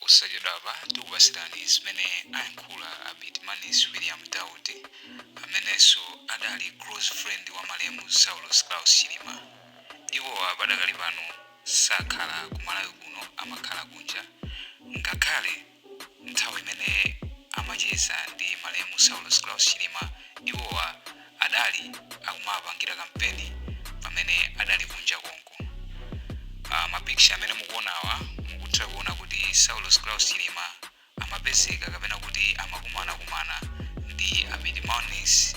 kusajadaba tukubasirani zimene ayankhula Abitimanis William Daudi amenenso adali close friend wa malemu Saulus Klaus Chilima. Iwowa padakali pano sakhala ku Malawi kuno, amakhala kunja, ngakhale nthawi imene amacheza ndi malemu Saulus Klaus Chilima iwowa adali akumapangira kampeni pamene adali kunja konko. Mapiksha amene mukuonawa mukutha kuona kuti Saulus Klaus Chilima amapezeka kapena kuti amakumana ndi Abitimanis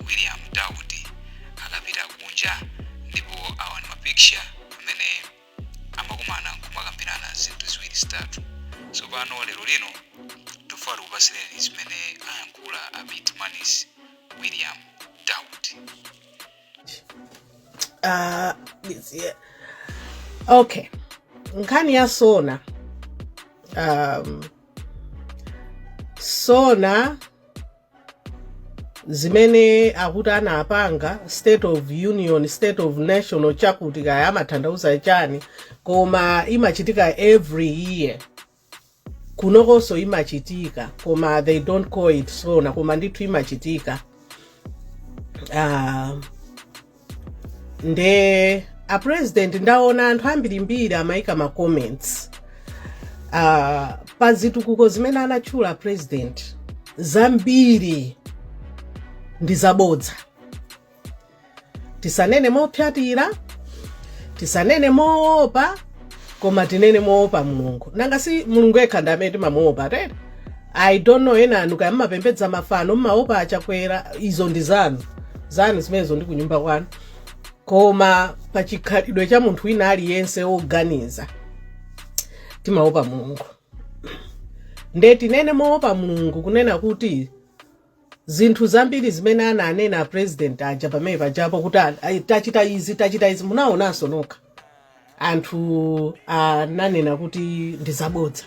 William Daudi akapita kunja, ndipo awa ni mapiksha amene amakumana kumakambirana zinthu ziwiri zitatu. So pano lero lino tufuna kupasireni zimene ayankhula Abitimanis William Daudi. Okay. Nkhani ya Sona. Sona zimene akuti anapanga State of Union, State of National chakuti kaya amatanthauza chani, koma imachitika every year. Kunokonso imachitika, koma they don't call it Sona, koma ndithu imachitika. Nde a president ndaona anthu ambirimbiri amaika ma comments pa zitukuko zimene anatchula president zambiri ndi zabodza. Tisanene mopyatira, tisanene moopa, koma tinene moopa Mulungu. Nanga si Mulungu yekha ndi amene timamuopa tete. I don't know ena anu kaya mmapembedza mafano mmaopa achakwera, izo ndi zanu zimenezo ndi kunyumba kwanu. Koma pachikhalidwe cha munthu wina aliyense oganiza timaopa Mulungu. Nde tinene moopa Mulungu kunena kuti zinthu zambiri zimene ananena president aja pamene pajapo kuti tachita izi munaonanso nokha anthu ananena kuti ndi zabodza.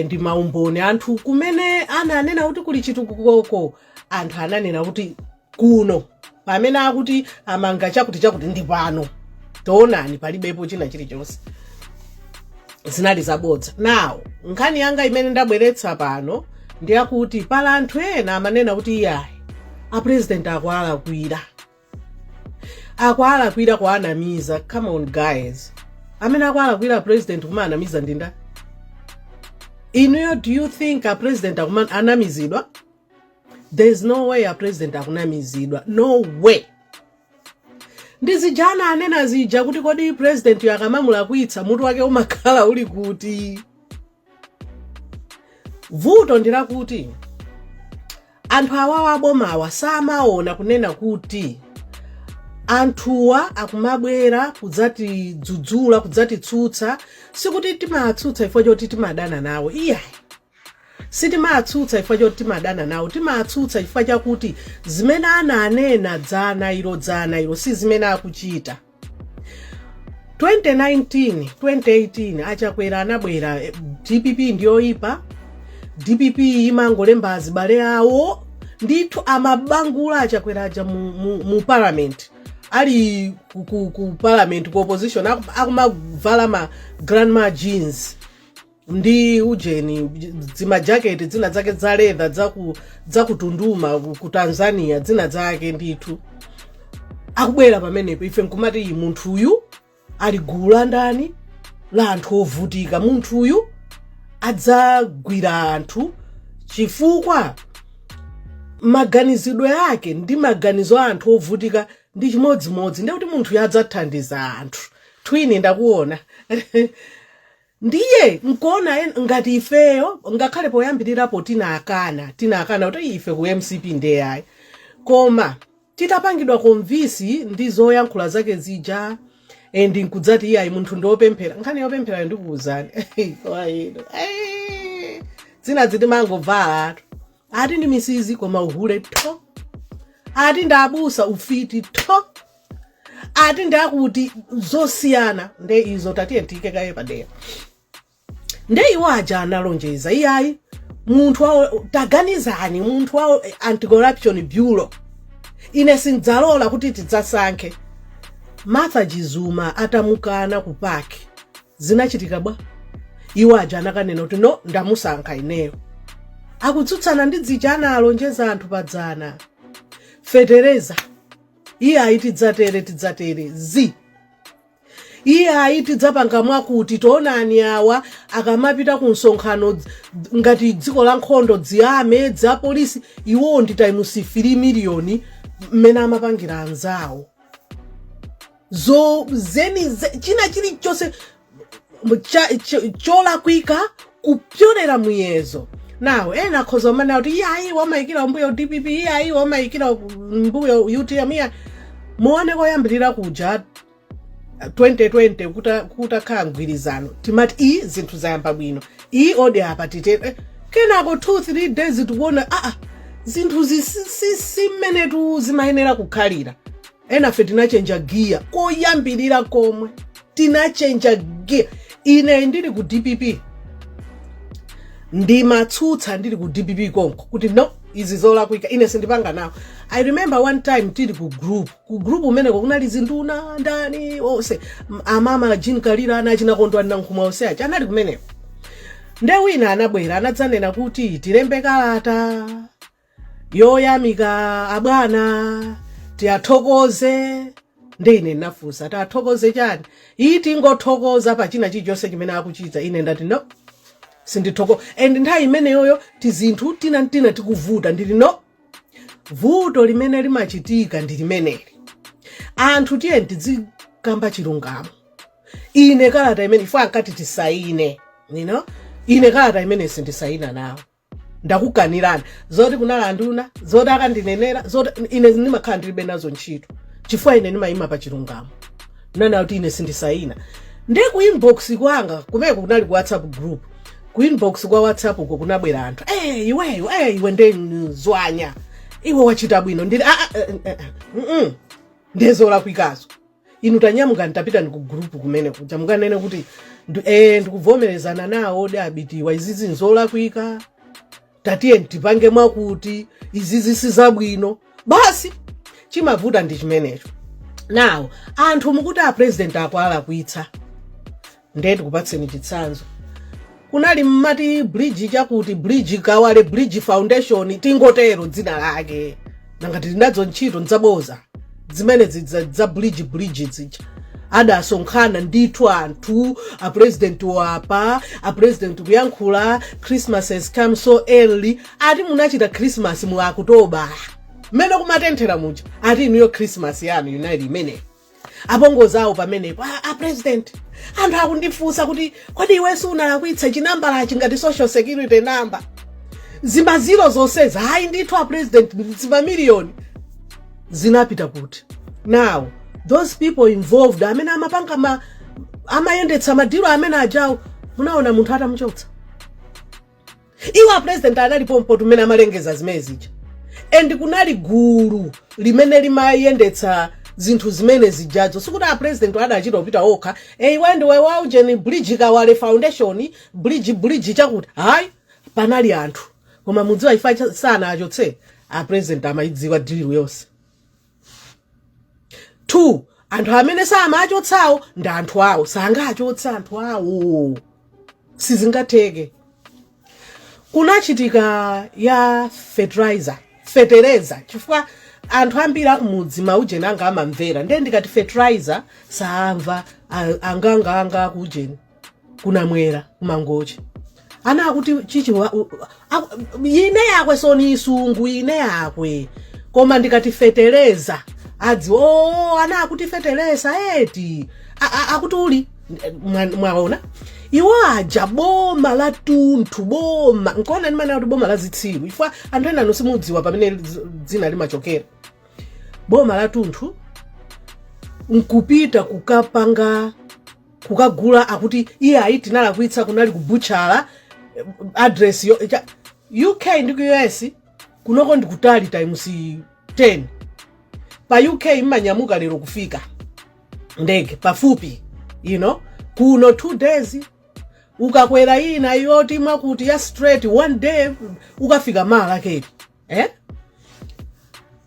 Ndi maumboni anthu kumene ananena kuti kuli chitukukoko, anthu ananena kuti kuno pamene akuti amanga chakuti ndi pano toonani palibepo china chilichonse, zinali zabodza. Now nkhani yanga imene ndabweretsa pano ndi yakuti pala anthu ena amanena kuti iyayi a president akwalakwira kwa anamiza. Come on guys, amene akwalakwira president kuma anamiza ndinda? Do you think a president anamizidwa? There's no way a president akunamizidwa, no way. Ndizijana anena zija kuti kodi president yakamamula kuitsa mutu wake umakhala uli kuti. Vuto ndira kuti anthu awawa abomawa samaona kunena kuti anthuwa akumabwera kudzati dzudzula, kudzati tsutsa, sikuti timatsutsa ifo choti timadana nawo. Iyayi, sitimatsutsa ifo choti timadana nawo, timatsutsa ifo chakuti zimene ananena dzana ilo si zimene akuchita. 2018 achakwera anabwera DPP ndiyoipa, DPP imangolemba azibale awo, ndithu amabangula achakwera aja mu parliament. Ali ku parliament ku opposition akumavala ma grandma jeans ndi ujeni zima jacket dzina zake za leather zakutunduma ku Tanzania dzina zake ndithu akubwera pamenepo. Ife nkumati munthu uyu ali gulu ndani la anthu ovutika, munthu uyu adzagwira anthu chifukwa maganizidwe yake ndi maganizo a anthu ovutika ndi chimodzimodzi, ndi kuti munthu yadzathandiza anthu. Twini ndakuona ndiye nkuona ngati ifeyo ngakhale poyambirirapo tinakana kuti ife ku MCP ndeyayi, koma titapangidwa konvisi ndi zoyankhula zake zija ndi nkudzati iyayi munthu ndiopemphera. Nkhani yopemphera ndikuwuzani zina ziti mangovala ati ndi misizi koma uhule to, ati ndabusa ufiti to, ati ndakuti zosiyana. Nde izo tatiye tike kaye padera. Nde iwaja analonjeza iyayi munthu wawo taganizani, munthu wawo anti-corruption bureau ine sindzalola kuti tidzasankhe. Martha Jizuma atamukana ku park zinachitika bwa iwo aja anakanena kuti no ndamusankha ineyo akutsutsana ndi dzija analonjeza anthu padzana fetereza iye aiti tidzatere zi iye aiti dzapanga mwakuti toonani awa akamapita ku msonkhano ngati dziko la nkhondo dziyame dza polisi iwo ndi times 3 miliyoni mmene amapangira anzawo china chilichonse cholakwika kupyolera muyezo nawo ena khoza mana kuti iyayi wamayikira mbuyo DPP iyayi wamayikira mbuyo UTM iya muone koyambirira kuja 2020 kutakhala mgwirizano timati zinthu zayamba bwino ode apa tite kenako 2-3 days tikuona zinthu zisimenetu zimayenera kukhalira ena fe tinachenja gear koyambirira komwe tinachenja gear ine ndili ku DPP ndimatsutsa ndili ku DPP konko kuti no izi zolakwika ine sindipanga nawo. I remember one time tili ku group umeneko kunali zinduna ndani ose amama Jean Kalira anachina kondwa nankhumwa ose acha anali kumeneko nde wina anabwera anadzanena kuti tilembe kalata yoyamika abwana tiathokoze ndine nafusa tathokoze chani iti ngothokoza pa china chilichonse chimene akuchita ine ndati no sindithoko and nthawi imeneyoyo tizinthu tina tikuvuta ndili no vuto limene limachitika ndi limeneli anthu tiye tizikamba chilungamo ine kalata imene ifa ankati tisaine ine kalata imene sindisaina nawo ndakukanirana zoti kunala nduna zoti akandinenera zoti ine ndimakhala ndilibe nazo ntchito chifukwa ine ndimayima pa chilungamo nana kuti ine sindisaina ndi ku inbox kwanga kumeko kunali ku WhatsApp group ku inbox kwa WhatsApp uko kunabwera anthu iwe ndenzwanya iwe wachita bwino ndili ndezola kwikazo inu tanyamuka ntapita ndi ku group kumene kuja mukanene kuti ndikuvomerezana nawo dabitiwa izizi nzola kwika tatiye ntipange mwakuti izizi sizabwino basi chimavuta ndi chimenecho nawo anthu mukuti president akwala kuitsa ndeti kupatseni chitsanzo kunali mmati bridge chakuti bridge Kawale bridge foundation tingotero dzina lake nangati ndinadzo ntchito nzaboza zimene za bridge zija adasonkhana ndithu anthu a president wapa a president kuyankhula Christmas has come so early ati munachita Christmas mu October mmene kumatenthera muja ati inuyo Christmas yanu United imene apongozawo pamenepo a president anthu akundifunsa kuti kodi iwenso unalakwitsa chinambala chingati social security number zimaziro zonsezi hayi ndithu a president zima miliyoni zinapita kuti now those people involved amene amapanga amayendetsa madiro amene ajawo munaona munthu atamuchotsa iwa president analipo mpoto mmene amalengeza zimene zija and kunali gulu limene limayendetsa zinthu zimene zijazo sikuti a president adachita kupita okha wende waujeni bridge Kawale foundation bridge chakuti hayi panali anthu koma mudziwa ifa sana achotse a president amaidziwa dili yonse 2 anthu amene samachotsawo ndi anthu awo sangachotsa anthu awo sizingatheke kunachitika ya fetereza chifukwa anthu ambira kumudzi maujeni anga amamvera ndiye ndikati fertilizer saamva anga kujeni kunamwera kumangochi ana akuti chichi ine yakwe soni isungu ine yakwe koma ndikati fetereza adzi ana akuti fetereza eti akuti uli mwaona iwo aja boma la tunthu boma nkona nimana kuti boma la zitsiru ifwa anthu ena nosimudziwa pamene dzina limachokera boma la tunthu nkupita kukapanga kukagula akuti iye aiti nalakwitsa kunali kubuchala address yo UK ndi US kunoko ndikutali times 10 pa UK imanyamuka lero kufika ndege pafupi kuno 2 days ukakwera ina yoti mwakuti ya straight 1 day ukafika mala kepi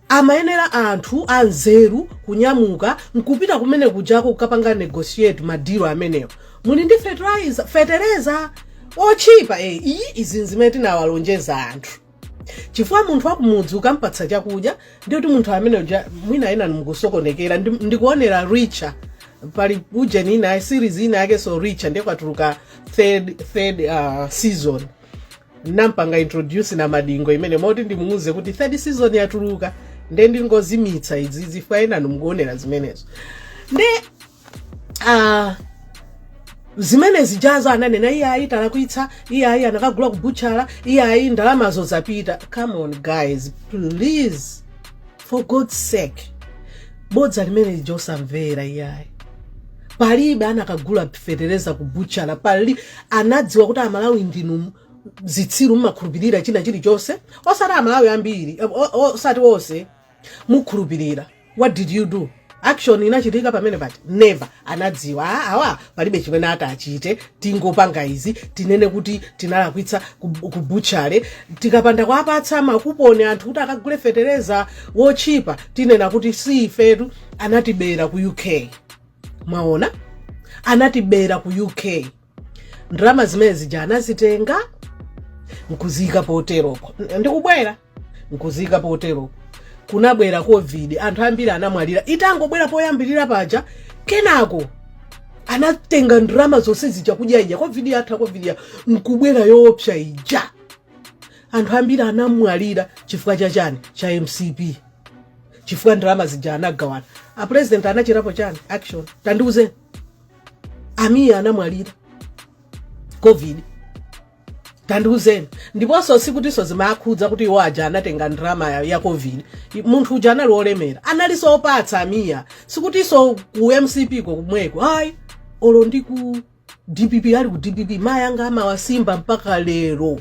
amayenera anthu anzeru kunyamuka nkupita kumene kujako kukapanga negotiate madiro amenewo muli ndi fetereza ochipa iyi izinzimeti nawalonjeza anthu chifukwa munthu wakumudzi ukampatsa chakudya ndikuti munthu amene mwina ena mukusokonekera ndikuonera Richa pali ujeni ina series ina yake so Richa ndiye kwatuluka third season nampanga introduce na madingo imene moti ndimuuze kuti third season yatuluka nde ndingozimitsa izi zifika ena mukuonera zimenezo nde zimene zijazo ananena iyayi talakwitsa iyayi anakagula kubuchala iyayi ndalamazo zapita. Come on guys, please, for God's sake, bodza limene lijosamvera iyayi palibe anakagula fetereza kubuchala pali anadziwa kuti amalawi ndinu zitsiru mmakhulupirira china chilichonse osati amalawi ambiri osati wonse mukhulupirira. What did you do? Action inachitika pamene pati never anadziwa awa palibe chimene atachite tingopanga izi tinene kuti tinalakwitsa kubuchale tikapanda kwapatsa makuponi anthu kuti akagule fetereza wochipa tinena kuti si ifetu anatibera ku UK. Mwaona anatibera ku UK ndrama zimene zija anazitenga nkuzika poteroko ndikubwera nkuzika poteroko kunabwera COVID anthu ambiri anamwalira itangobwera poyambirira paja kenako anatenga ndrama zonse zija kudya ija COVID yatha COVID nkubwera yoopsa ija anthu ambiri anamwalira chifukwa chachani cha MCP chifukwa ndrama zija anagawana. A president anachirapo chani action tandiuze Amia anamwalira COVID tandiuzeni ndiponso sikutiso zimakhudza kuti iwo aja anatenga ndrama ya COVID munthu uja anali olemera analiso opatsa Amia sikutiso ku MCP ko kumweko hayi olo ndi ku DPP ali ku DPP mayanga amawasimba mpaka lero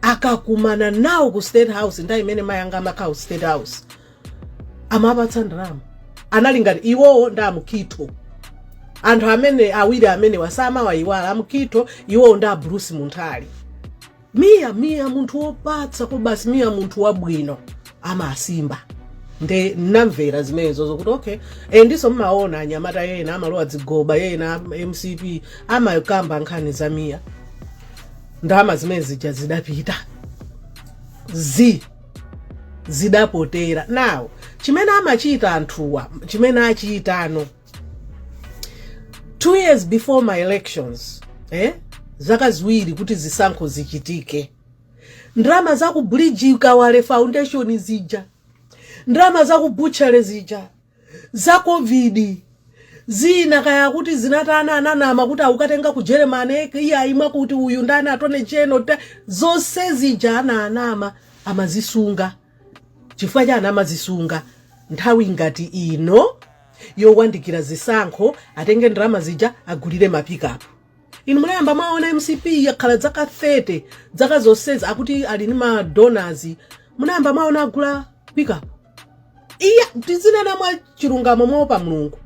akakumana nawo ku State House ndayi imene mayanga amakhala State House amapatsa ndrama anali ngati iwo ndamukito anthu amene awiri amene wasama wayiwala amukito iwo nda Bruce Muntali Mia munthu wopatsa ko basi Mia munthu wabwino amasimba nde namvera zimenezo zokuti okay ndiso mmaona anyamata yena amalowa dzigoba yena MCP amakamba nkhani za Mia ndama zimene zija zidapita zidapotera. Now chimene amachita anthuwa chimene achitano 2 years before my elections zaka ziwiri kuti zisankho zichitike ndrama za ku Bridge Kawale Foundation zija ndrama za ku Buchale zija za COVID zina kaya kuti zinatana ananama kuti ukatenga ku Germany iya imwe kuti uyu ndani atone cheno zonse zija ananama amazisunga chifukwa cha anamazisunga nthawi ngati ino yowandikira zisankho atenge ndrama zija agulire mapikapu. Inu mulayamba maona MCP yakhala zaka 30 zaka zonsezi akuti ali ni ma donors mulayamba maona agula pikapu iya tizinena mwa chilungamo mopa Mulungu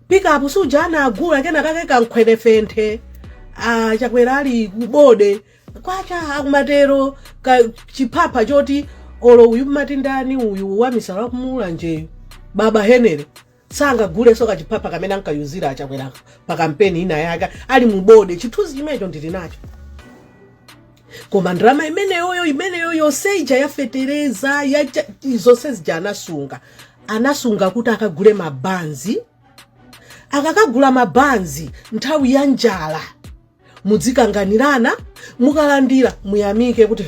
pikapu sujana agula kena kake kankhwene fenthe chakwera ali kubode kwacha akumatero chipapa choti olo uyu matindani uyu wamisala kumulanje baba Henere sanga gule soka chipapa kamene ankayuzira achakwera pa kampeni ina yake ali mubode chithuzi chimecho ndili nacho koma ndrama imeneyo yoseija yafetereza zonse zija anasunga kuti akagule mabanzi akakagula mabanzi nthawi ya njala mudzikanganirana mukalandira muyamike kuti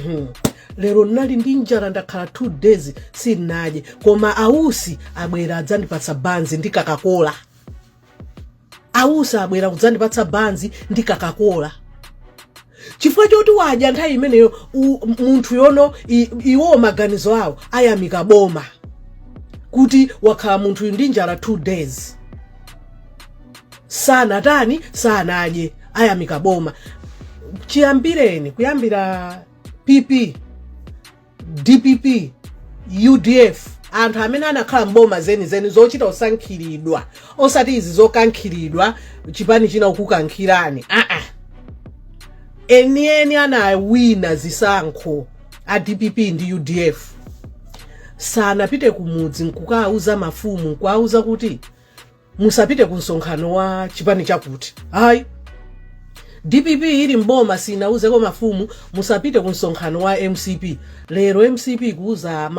lero nali ndi njala ndakhala 2 days sinaje koma ausi abwera adzandipatsa banzi ndi Coca-Cola ausi abwera kudzandipatsa banzi ndi Coca-Cola chifukwa choti wadya nthawi imeneyo munthu yono iwo maganizo awo ayamika boma kuti wakhala munthu ndi njala 2 days sana aje ayamika boma. Kuyambira PP DPP UDF anthu amene anakhala mboma zeni zochita osankhiridwa osati izi zokankhiridwa chipani china ukukankhirani eni anawina zisankho a DPP ndi UDF sanapite kumudzi nkukauza mafumu kwauza kuti musapite ku msonkhano wa chipani chakuti. Hayi, DPP ili mboma sinauzeko mafumu musapite ku msonkhano wa MCP. Lero MCP kuuza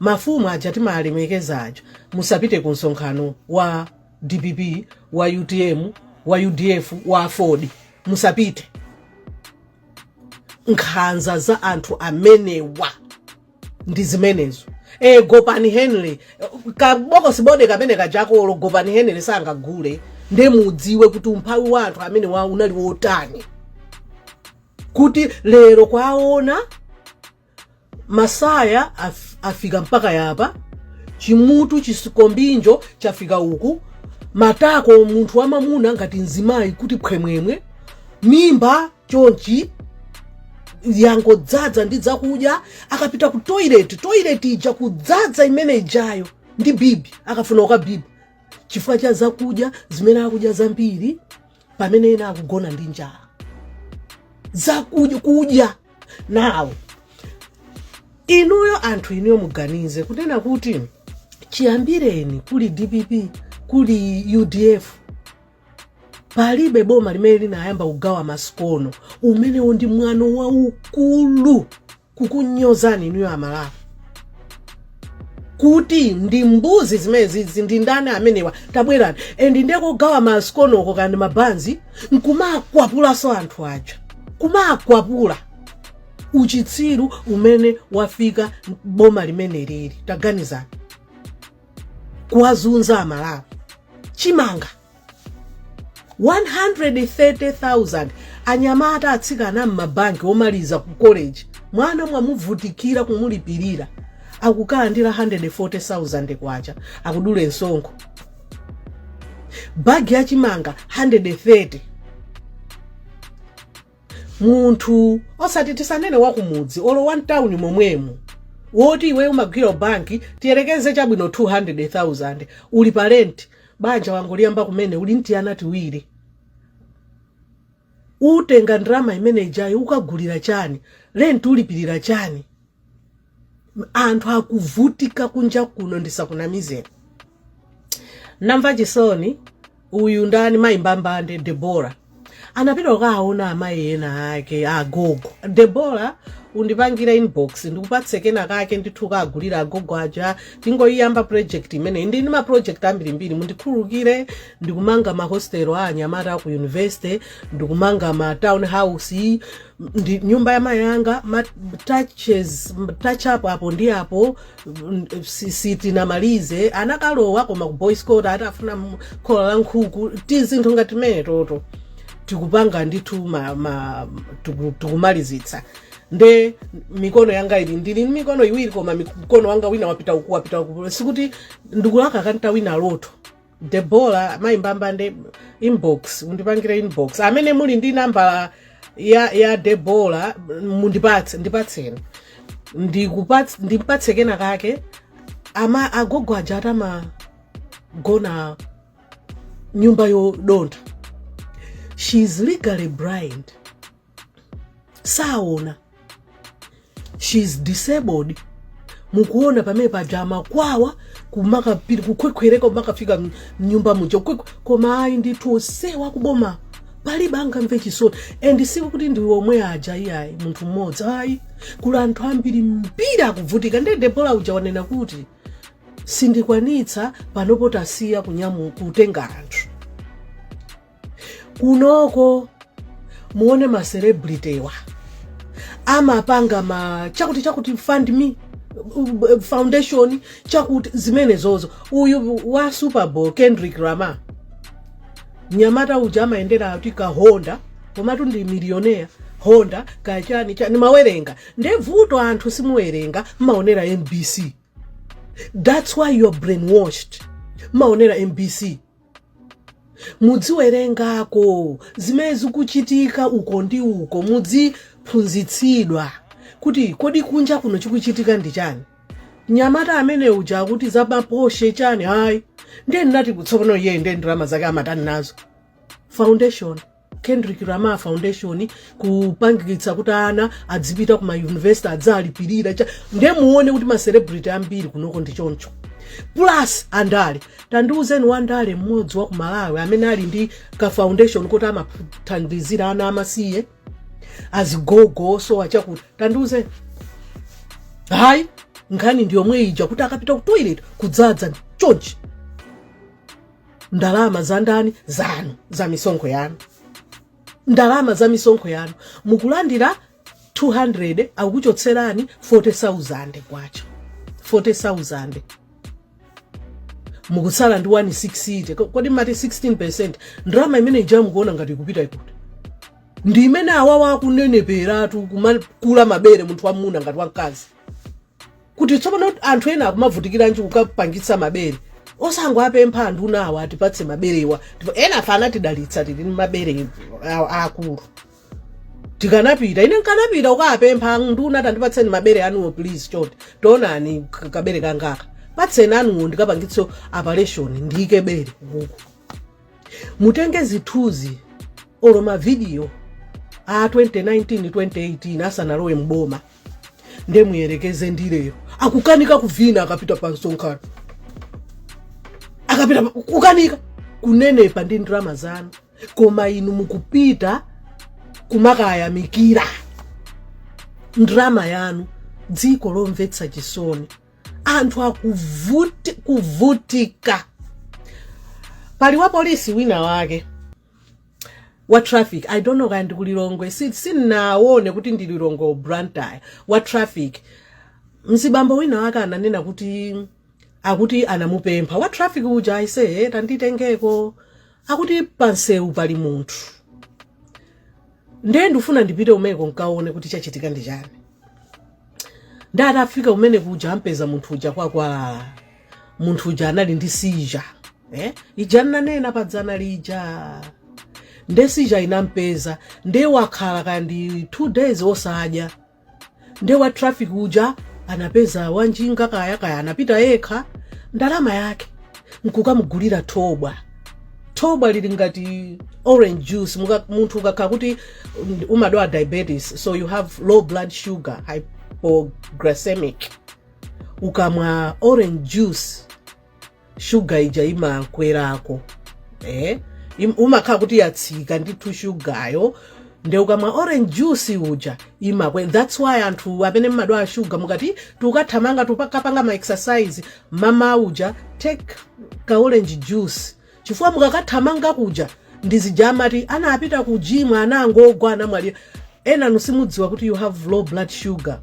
mafumu ajati maalemekeza ajo. Musapite ku msonkhano wa DPP, wa UTM, wa UDF, wa Ford. Musapite. Nkhanza za anthu amenewa ndizimenezo. Gopani Henry kaboko sibode kamene kajako Gopani Henry sanga gule ndemudziwe kuti umphawi wathu amene wa unali wotani, kuti lero kwaona Masaya afika mpaka yapa, chimutu chisikombinjo chafika uku, matako munthu wamamuna ngati nzimayi kuti phwemwemwe, mimba chonchi yango dzadza ndi zakudya, akapita ku toilet ija kudzadza imene ijayo ndi bibi, akafuna kwa bibi chifukwa cha zakudya zimene akudya zambiri pamene ena akugona ndi njala. Zakudya kudya nawo. Inuyo anthu inuyo muganize kunena kuti chiyambireni kuli DPP, kuli UDF, palibe boma limene linayamba kugawa masikono umene ndi mwano wa ukulu kukunyozani inuyo Amalawi. Kuti ndi mbuzi zimezi ndi ndani amenewa tabwerani ndeko gawa masikono oko kandi mabanzi nkumakwapula so anthu aja, kumakwapula uchitsiru umene wafika boma limene lili. Taganizani kuwazunza Amalawi. Chimanga 130,000 anyamata atsikana m'mabanki omaliza ku college, mwana mwamuvutikira kumulipirira akukalandira 140,000 kwacha akudule nsonko. Bagi ya chimanga 130. Munthu osati tisanene wakumudzi olo 1 town momwemo woti iwe umagwira banki tiyerekeze chabwino 200,000 uli parent banja wangu liyamba kumene uli ntiyana tiwiri, utenga ndrama imene ijayo ukagulira chani, rent ulipirira chani. Anthu akuvutika kunja kuno ndisakunamizeni. Namva chisoni uyu ndani Mayimbambande Deborah anapita kaona amayi ena ake agogo. Deborah undipangira inbox ndikupatseke kake ndithuka agulira agogo aja tingoyamba project imene ndi ma project ambiri mundikhulukire, ndikumanga ma hostel a anyamata ku university, ndikumanga ma town house, ndi nyumba ya mayanga ma touch up apo ndi apo siti na malize anakalowa koma ku boys code atafuna khola la nkhuku tizinthu ngati mene toto tikupanga ndithu tukumalizitsa. Nde mikono yanga ili ndili mikono iwiri koma mikono wanga wina wapita uku sikuti ndikulaka kanta wina loto. Deborah Mayimbambande inbox undipangira inbox amene muli ndi namba ya Deborah ndipatseni ndipatseke kake ama agogo aja atama gona nyumba yo donta. She's legally blind. Saona. She's disabled. Mukuona pamene pajama kwawa kumaka pili kukwekwereka kumaka fika nyumba mujo koma ayi ndithu sewa kuboma pali banga mve chisoni siku kuti ndiwe omwe aja iyayi munthu mmodzi ayi kuli anthu ambiri mbiri akuvutika. Ndi Deborah uja wanena kuti sindikwanitsa panopo tasiya kutenga anthu kunoko. Muone ma celebrity wa amapanga chakuti fund me foundation chakuti zimene zozo. Uyu wa Super Bowl Kendrick Lamar nyamata uja amaendera atika Honda komatu ndi millionaire Honda kachani mawerenga ndevuto anthu simuwerenga maonera NBC. That's why you're brainwashed. Maonera NBC mudziwerengako zimene zikuchitika uko ndi uko, mudziphunzitsidwa kuti kodi kunja kuno chikuchitika ndi chani. Nyamata amene uja kuti za maposhe chani hayi ndiye ndati kutsopano iye ndiye ndrama zake amatani nazo. Foundation Kendrick Lamar Foundation kupangitsa kuti ana adzipita ku ma university adzalipirira ndiye muone kuti ma celebrity ambiri kunoko ndi choncho. plus andale tandiuzeni wandale mmodzi wa ku Malawi amene ali ndi ka foundation kuti amathandizira ana amasiye azigogo so achakuti tandiuzeni hayi nkhani ndiyomwe ija kuti akapita ku toilet kudzadza chonchi ndalama za ndani zanu za misonkho yanu ndalama za misonkho yanu mukulandira 200 akukuchotserani 40,000 kwacha 40,000 mukutsala ndi 160 kodi mati 16% ndalama imene ija mukuona ngati kupita ikuti ndi imene awa wakuneneperatu kumakula mabere munthu wamuna ngati wamkazi kuti tsopano anthu ena akumavutikira nji kukapangitsa mabere osangwapempha nduna awa atipatse maberewa ena afana tidalitsa tili mabere akulu tikanapita ine nkanapita ukapempha nduna tandipatseni mabere anuwo please choti tonani kabere kangaka patseni anuwo ndikapangitse operation ndike bere huku mutenge zithuzi olo ma video a 2019 2018 asanalowe mboma ndemuyerekeze ndileyo akukanika kuvina akapita pa sonkhano akapita kukanika kunenepa ndi ndrama zanu koma inu mukupita kumakayamikira ndrama yanu dziko lomvetsa chisoni anthu akuvutika pali wa polisi wina wake wa traffic I don't know kandi kulilongwe sinaone kuti ndililongo Blantyre wa traffic msibambo wina wake ananena akuti anamupempha wa traffic uja aise tanditengeko akuti panseu pali munthu ndifuna ndipite umeko nkaone kuti chachitika ndi chani ndatafika umene kuja ampeza munthu uja kwakwalala munthu uja anali ndi sija ija nanena padzana lija ndesija inampeza wakhala kandi 2 days osadya wa traffic uja anapeza wanjinga kaya anapita yekha ndalama yake nkukamugulira thobwa lili ngati orange juice munthu ukakhala kuti umadwala diabetes so you have low blood sugar hypoglycemic ukamwa orange juice sugar ija imakwerako umakhala kuti yatsika ndithu sugayo ukamwa orange juice uja imakwe that's why anthu amene mmadwala sugar mukati tukathamanga tukapanga ma exercise mama uja take ka orange juice chifukwa mukakathamanga kuja ndizijamati anapita ku gym anangogwa anamwalira ena nusimudziwa kuti you have low blood sugar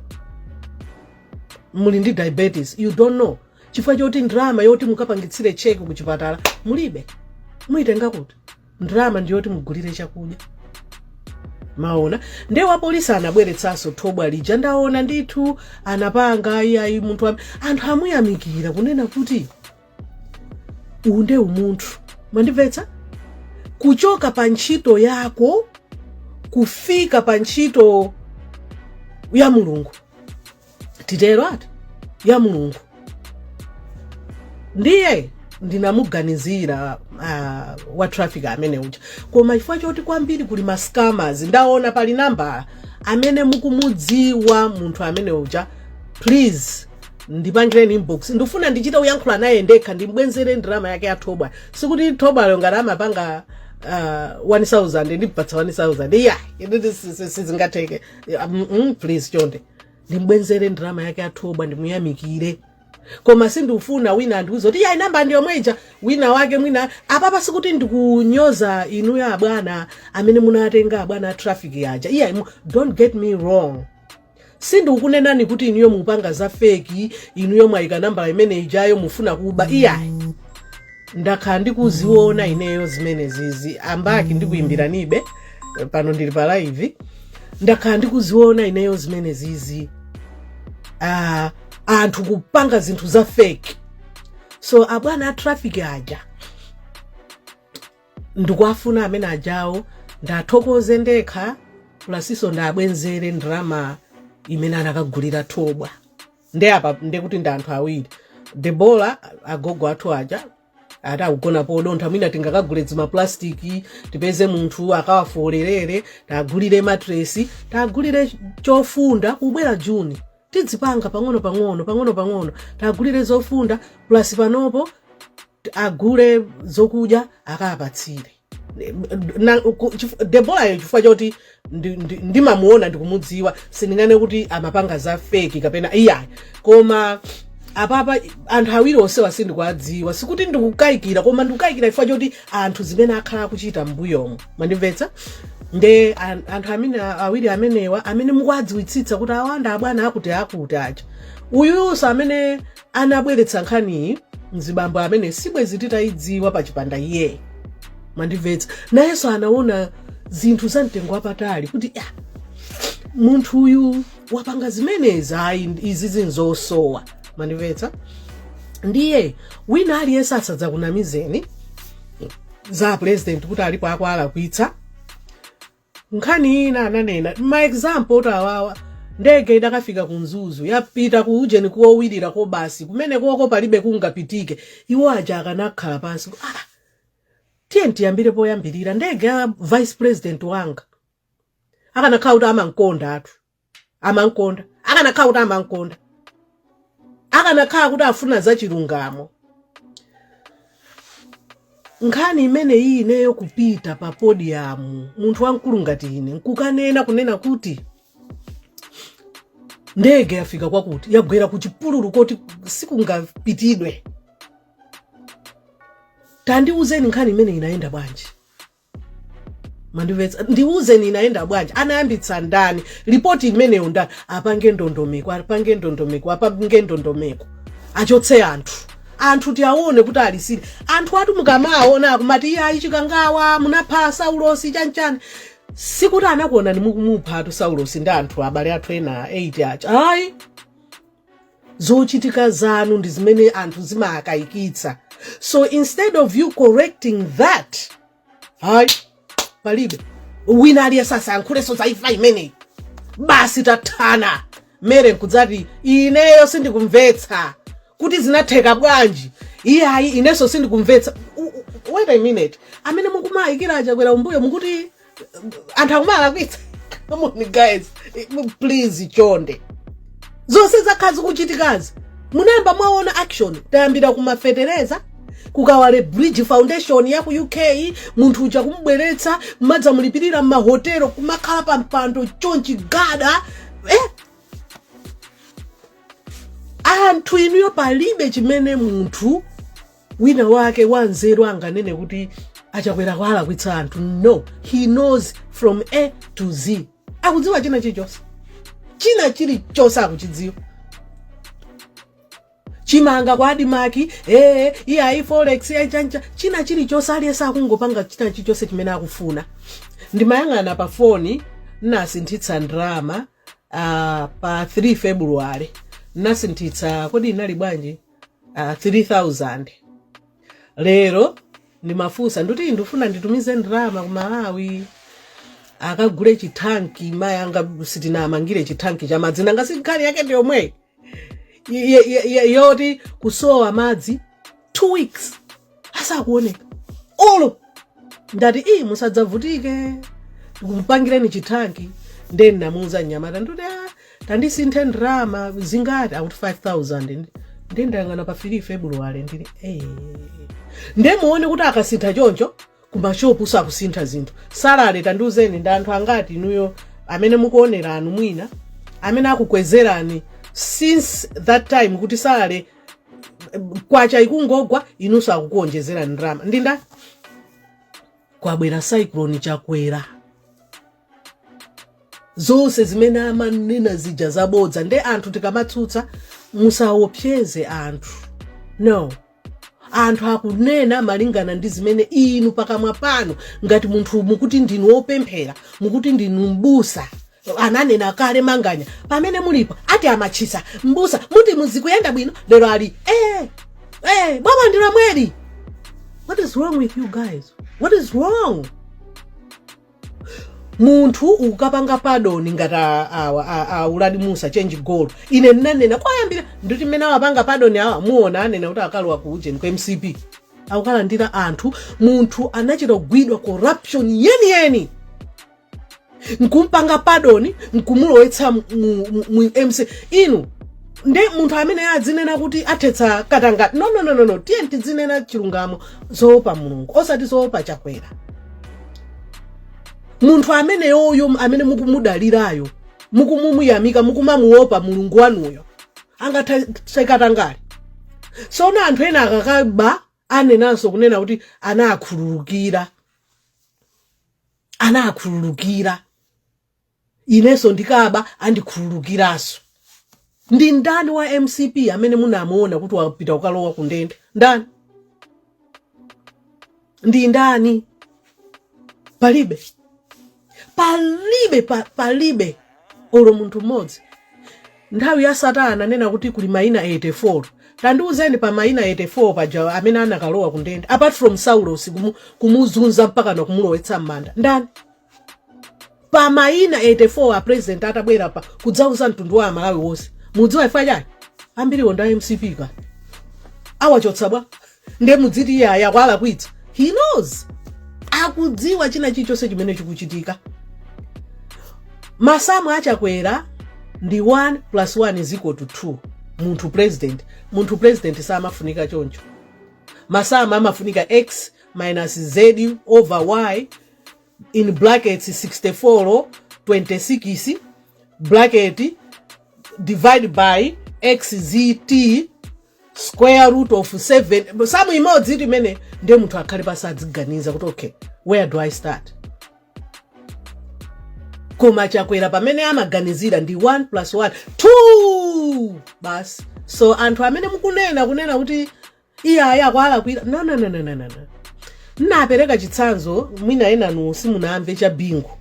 muli ndi diabetes you don't know chifukwa choti ndrama yoti mukapangitsire check ku chipatala mulibe muitenga kuti ndrama ndiyoti mugulire chakudya maona wa polisi anabweretsanso thobwa lija ndaona ndithu anapanga ayi munthu anthu amuyamikira kunena kuti unde umunthu mandimvetsa kuchoka pa ntchito yako kufika pa ntchito ya Mulungu titero ati ya Mulungu ndiye ndinamuganizira wa traffic amene uja koma ifwa choti kwambiri kuli ma scammers ndaona pali namba amene mukumudziwa munthu amene uja please ndipangireni inbox ndifuna ndichita uyankhula naye ndekha ndimbwenzere ndrama yake ya thobwa sikuti thobwa lo ngati amapanga 1000 ndipatsa 1000 yeah sizingatheke please chonde ndimbwenzere ndrama yake ya thobwa ndimuyamikire koma sindufuna wina andiuza kuti ya inamba ndiyo mweja wina wake mwina apapa sikuti ndikunyoza inu ya bwana amene munatenga bwana traffic yaja yeah don't get me wrong sindukunenani kuti inuyo mupanga za fake inuyo mwaika namba imene ijayo mufuna kuba iya ndakhala ndikuziona ineyo zimene zizi ambaki ndikuyimbiranibe pano ndili pa live ndakhala ndikuziona ineyo zimene zizi anthu kupanga zinthu za fake so abwana traffic aja ndikuafuna amene ajawo ndathokoze ndekha plasiso ndabwenzere ndrama imene anakagulira thobwa apa ndekuti ndi anthu awiri Debola agogo athu aja akugona podontha mwina tingakagule zima plastiki tipeze munthu akawafolerere tagulire matresi tagulire chofunda kubwera Juni tidzipanga pang'ono tagulire zofunda plus panopo agule zokudya akapatsire Debola chifukwa choti ndimamuona ndikumudziwa sindingane kuti amapanga za fake kapena iyayi koma apapa anthu awiri onse wasindikuwadziwa sikuti ndikukayikira koma ndikukayikira chifukwa choti anthu zimene akhala kuchita mbuyomo mandimvetsa nde anthu amene awiri amenewa amene mukuwadziwitsitsa kuti awanda abwana akuti acha uyuso amene anabweretsa nkhaniyi mzibambo amene sibwezi titayidziwa pa chipanda iye mandimvetsa nayenso anaona zinthu za mtengo wapatali kuti munthu uyu wapanga zimenezi ayi izi zinzosowa mandimvetsa ndiye wina aliyense asadza kunamizeni za president kuti alipo akwalakwitsa nkhani ina ananena ma example utawawa ndege idakafika kunzuzu yapita ku ujeni kuowirira ko basi kumene koko palibe kungapitike iwo aja akanakhala pansi tiye tiyambire poyambirira ndege ya vice president wanga akanakhala kuti amankonda akanakhala kuti afuna za chilungamo nkhani imene iyi ineyo kupita pa podium munthu wankulu ngati ine nkukanena kunena kuti ndege yafika kwakuti yagwera ku chipululu koti sikungapitidwe tandiuzeni nkhani imene inaenda bwanji mandimvetsa ndiuzeni inaenda bwanji anayambitsa ndani ripoti imeneyo ndani apange ndondomeko achotse anthu tiaone kuti alisiri anthu atu mukamaona kumati ayi chikangawa munapha Saulosi chanchani sikuti anakuona ni mukumupha atu Saulosi ndi anthu abale athu ena 8 acha ayi zochitika zanu ndi zimene anthu zimakayikitsa so instead of you correcting that ayi palibe wina aliye sasa yankhuleso za ifa imene basi tathana mere nkudzati ineyo sindikumvetsa kuti zinatheka bwanji iyayi ineso sindikumvetsa wait a minute amene mukumayikira achakwera umbuyo mukuti anthu akumalakwitsa come on guys please chonde zonse zakhazi kuchitikazi munemba mwaona action tayambira kumafetereza kukawale Bridge Foundation ya ku UK munthu uja kumubweretsa madza mulipirira mahotelo kumakhala pa mpando chonchi gada anthu inuyo palibe chimene munthu wina wake wanzeru anganene kuti achakwera kwala kwitsa anthu no he knows from A to Z akudziwa china chilichonse akuchidziwa chimanga kwa adimaki iya forex ya chancha china chilichonse aliyesa akungopanga china chilichonse chimene akufuna ndimayang'ana pa phone nasinthitsa ndrama pa 3 February nasinthitsa kodi inali bwanji 3000 lero ndimafusa nduti ndifuna nditumize ndrama ku Malawi akagule chitanki mayanga sitina amangire chitanki cha madzi nanga sikhali yake ndi yomwe yoti kusowa madzi 2 weeks asa kuoneka olo ndati musadzavutike ndikumpangireni chitanki ndeni namuza nyamata nduti tandisinthe ndrama zingati akuti 5000 ndendangana pa 3 February ndili ndemuone kuti akasintha choncho kumashopu sakusintha zinthu salale tandiuzeni ndi anthu angati inuyo amene mukuonera anu mwina amene akukwezerani since that time kuti salale kwacha ikungogwa inuso akukuonjezera ndrama ndinda kwabwera cyclone chakwera zonse zimene amanena zija zabodza nde anthu tikamatsutsa musaopseze anthu no anthu akunena malingana ndi zimene inu pakamwa pano ngati munthu mukuti ndinu opemphera mukuti ndinu mbusa ananena kale manganya pamene mulipo ati amachisa mbusa muti muzikuyenda bwino lero ali baba ndira mweri. What is wrong with you guys? What is wrong? Muntu ukapanga pardon ngata uladi Musa change goal ine nanena kwayambira nditi mena wapanga pardon awa muona anena kuti akalwa ku ujeni kwa MCP akukala ndira anthu muntu anachita kugwidwa corruption yeni nkumpanga pardon nkumulowetsa mu MC inu nde munthu amene adzinena kuti athetsa katangati no tiye tidzinena chilungamo zoopa mulungu osati zoopa Chakwera. Munthu amene yoyo amene mukumudalirayo mukumumuyamika mukumamuopa mulungu wanuyo angathetsa katangati. Sono anthu ena akakaba anenanso kunena kuti anakhululukira ineso ndikaba andikhululukiranso. Ndi ndani wa MCP amene munamuona kuti wapita ukalowa ku ndende? Ndani? Ndi ndani? Palibe olo munthu mmodzi. Nthawi ya Satana nena kuti kuli maina 84. Tandiuzeni pa maina 84 paja amene anakalowa ku ndende apart from Saulos kumuzunza mpaka na kumulowetsa m'manda. Ndani? Pa maina 84 a president atabwera pa kudzauza mtundu wa Malawi wonse. Mudziwa ifa chani? Ambiri onda MCP ka. Awachotsa bwa. Nde mudziti ya kwala kwitsa. He knows. Akudziwa china chichonse chimene chikuchitika. Masamu a Chakwera ndi 1 + 1 = 2. Munthu president samafunika choncho. Masamu amafunika x minus z over y in brackets 64 26 bracket divided by xzt square root of 7. Samu imodzi imene nde munthu akhale pasadziganiza kuti okay, where do I start? Koma Chakwera pamene amaganizira ndi 1 + 1 2 bas. So anthu amene mukunena kuti iya kwala kwira no. Napereka chitsanzo mwina enanu simunamve cha Bingu.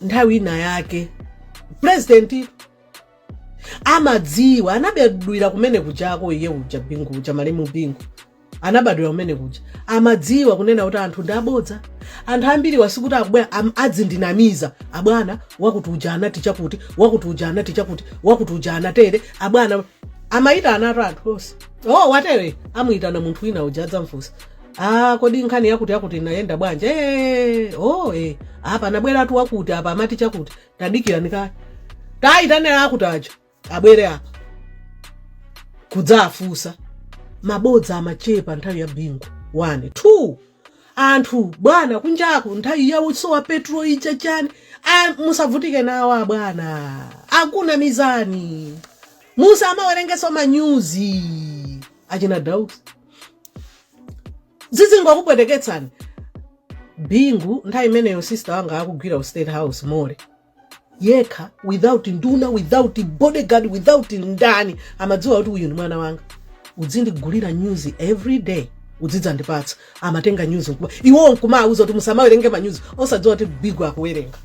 Nthawi ina yake president amadziwa anabadwira kumene kujako iye uja Bingu uja Malemu Bingu anabadwira kumene kuja amadziwa kunena kuti anthu ndabodza. Anthu ambiri wasikuti akubwera adzindinamiza abwana wakuti uja anati chakuti wakuti uja anati chakuti wakuti uja anatere abwana amaita anatu anthu onse. Watere amuitana munthu wina uja adzamfusa kodi nkhani yakuti inayenda bwanje apa anabwera atu wakuti apa amati chakuti tadikira nikaya taitanera akuti aja abwere apa kudzafusa. Mabodza amachepa nthawi ya Bingu 1 2 anthu bwana kunjaku nthawi ya usowa petro icha chani musavutike nawo bwana akuna mizani musamawerengeso manyuzi achina Daudi zizingo kupweteketsani. Bingu nthawi imeneyo sister wanga akugwira State House more yekha without nduna without bodyguard without ndani amadziwa kuti uyu ni mwana wanga udzindigulira news every day udzidza ndipatsa amatenga news kuba iwo nkumauza kuti musamawerenge manyuzi osadziwa kuti Bingu akuwerenga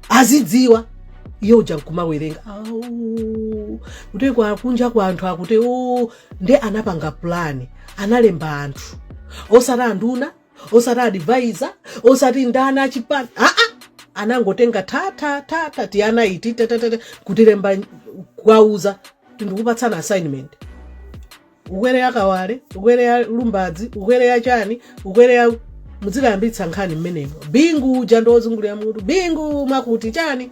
azidziwa iyo uja nkumawerenga kuti kwa kunja kwa anthu akuti nde anapanga plan analemba anthu osati nduna osati advisor osati ndana chipani anangotenga tata tiana iti kutilemba kwauza tindikupatsana assignment ukwere yakawale ukwere ya lumbadzi ukwere ya chani ukwere ya muzikayambitsa nkhani mmenemo Bingu uja ndozungulira mutu Bingu makuti chani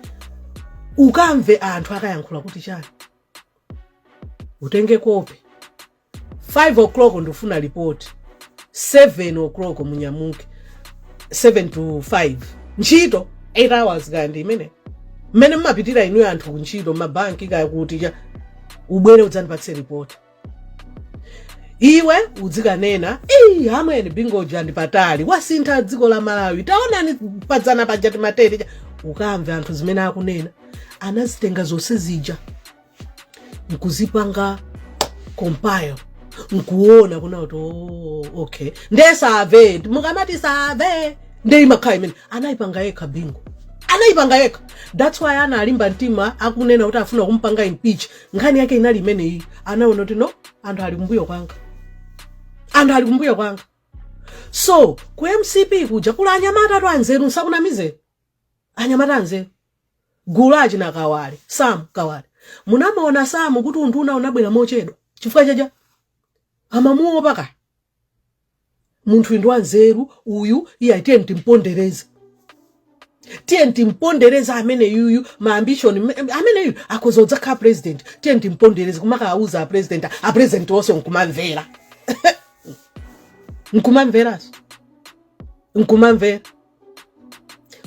ukamve anthu akayankhula kuti chani utenge kopi 5 o'clock ndofuna report 7 o'clock munyamuke 7 to 5 ntchito 8 hours kandi imene mmapitira inu anthu kuntchito mabanki kaya kuti cha ubwere udzandipatse report iwe udzikanena amene Bingu uja ndipatali wasintha dziko la Malawi taonani padzana pajati matere ukamve anthu zimene akunena anazitenga zonse zija nkuzipanga compile nkuona kuna kuti okay ndesave mukamati save ndei makhayi imene anayipanga yekha Bingu anayipanga yekha. That's why analimba mtima akunena kuti afuna kumpanga impeach nkhani yake inali imene iyi anaona kuti no anthu ali kumbuyo kwanga so ku MCP kuja kula anyamata atu anzeru nsakunamize anyamata anzeru gulaji na Kawale Sam Kawale munamaona Sam kuti unduna unabwera mochedwa chifukwa chaja amamuo paka munthu ndo anzeru uyu iye aite mtimpondereze tiye timpondereza amene yuyu ma ambition amene yuyu akozodza kha president tiye timpondereza kumaka auza a president wose nkumamvera nkumamvera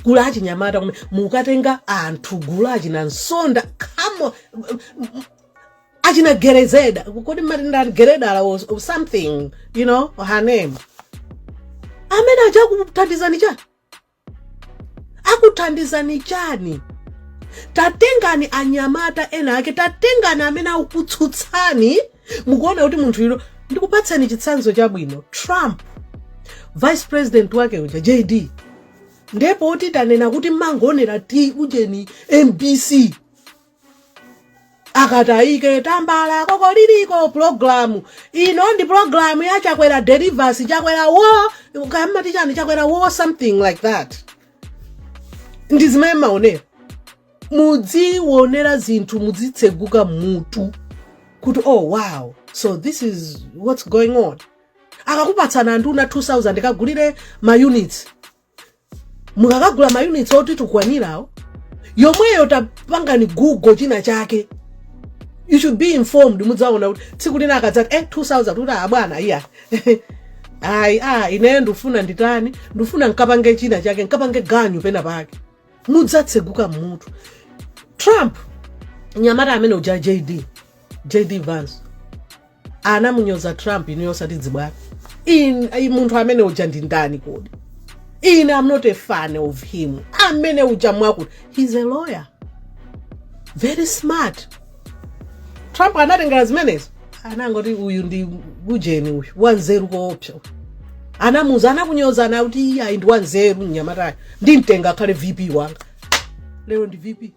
kulachi nyamata mukatenga anthu gulachi na nsonda kamo achina gerezeda kodi matinda gereda or something, you know, her name amene akuthandizani chani tatengani anyamata ena ake tatengani amene akutsutsani mukuona kuti munthu yiro ndikupatsani chitsanzo chabwino Trump vice president wake uja JD ndipo kuti tanena kuti mangonera ti ujeni MBC akataike tambala kokoliliko program ino ndi program ya chakwera derivasi chakwera war kama tichani chakwera war something like that ndizimene maonera mudziwonera zinthu mudzitseguka mutu kuti oh wow so this is what's going on akakupatsana nduna 2000 kagulire ma units mukakagula ma units oti tukwanirawo yomweyo tapangani Google china chake you should be informed mudzaona kuti tsiku lina akadzati 2000 kuti bwana iya ine ndufuna nditani ndufuna nkapange china chake nkapange ganyu pena pake mudzatseguka mutu Trump nyamata amene uja JD Vance anamunyoza Trump iniyosati dzibwana munthu amene uja ndi ndani kodi I'm not a fan of him amene uja mwakuti he's a lawyer very smart Trump anatengera zimenezo anangoti uyu ndi ujeni uyu wanzeru koopsa anamuza anakunyoza na kuti ayi ndi wanzeru nyamata ndimtenga khale VP wanga lero ndi VP